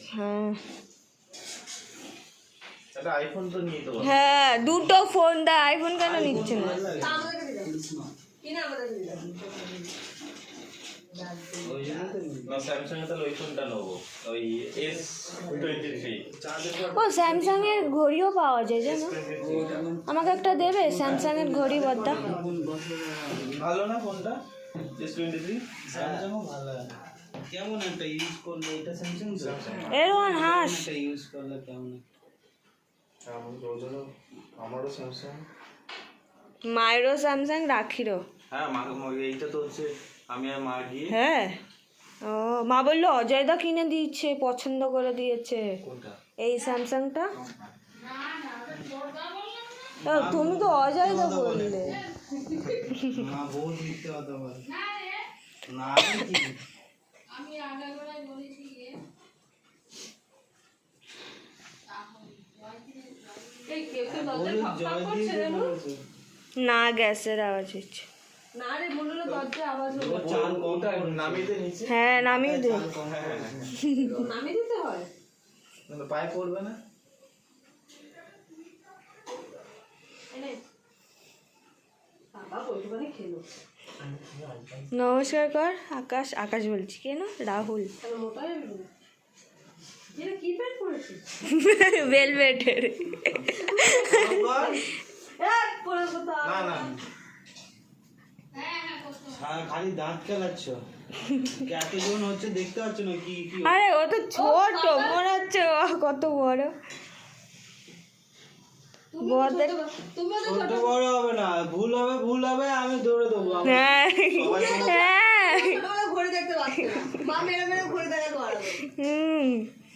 হ্যাঁ একটা আইফোন তো নিয়ে তো হ্যাঁ দুটো ফোন দা আইফোন কেন নিচ্ছে না না স্যামসাং এর তাহলে ওই ফোনটা নেবো ওই S23 ও স্যামসাং এর ঘড়িও পাওয়া যায় জানো আমাকে একটা দেবে স্যামসাং এর ঘড়ি বদ্দা ভালো না ফোনটা S23 স্যামসাংও ভালো কেমন একটা ইউজ করলে এটা স্যামসাং এরকম হাস এটা ইউজ করলে কেমন আমারও স্যামসাং মায়েরও স্যামসাং রাখিরও হ্যাঁ এইটা তো হচ্ছে আমি আর মা গিয়ে হ্যাঁ ও মা বললো অজয়দা কিনে দিয়েছে পছন্দ করে দিয়েছে কোনটা এই স্যামসাংটা তুমি তো অজয়দা বললে না বহুত মিথ্যে কথা বলে না আমি আগাগোড়ায় বলেছি এই কেউ কেউ দরজা ঠকঠক করছে রে নু? না গ্যাসের আওয়াজ হচ্ছে না রে মনে হলো দরজা আওয়াজ হলো চাল কোনটা নামিয়ে দে নিচে হ্যাঁ নামিয়ে দে নামিয়ে দিতে হয় কিন্তু পায়ে পড়বে না এনে বাবা বইটুখানি খেলো নমস্কার কর আকাশ আকাশ বলছি কেন রাহুল তাহলে মোটা হয়ে গেল এটা কি প্যান্ট পরেছিস ভেলভেটের পরে কথা না না খালি দাঁত খেলাচ্ছ এতজন হচ্ছে দেখতে পাচ্ছ না কি কি আরে ও তো ছোট মনে হচ্ছে ও কত বড় বড়দের তুমি তো ছোট বড় হবে না ভুল হবে আমি দৌড়ে দেবো হ্যাঁ হ্যাঁ ছোটবেলা ঘড়ি দেখতে পাচ্ছি না মা মেরে মেরে ঘড়ি দেখাতে পারবে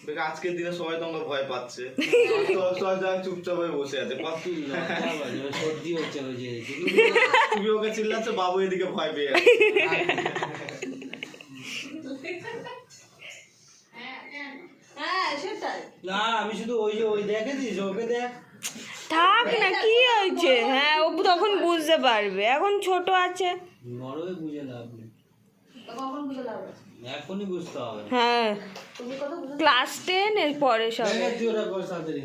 দেখ আজকের দিনে সবাই তোমাকে ভয় পাচ্ছে সবাই চুপচাপ হয়ে বসে আছে সর্দি হচ্ছে ওই যে তুমি ওকে চিল্লাচ্ছ বাবু এদিকে ভয় পেয়ে আছে হ্যাঁ সেটাই না আমি শুধু ওই দেখে দিস ওকে দেখ থাক না কি হয়েছে হ্যাঁ ও তখন বুঝতে পারবে এখন ছোট আছে বড় হয়ে বুঝে লাভ নেই তো কখন বুঝে লাগবে এখনই বুঝতে হবে হ্যাঁ তুমি কত বুঝে ক্লাস 10 এর পরে সব তুই ওরা কর তাড়াতাড়ি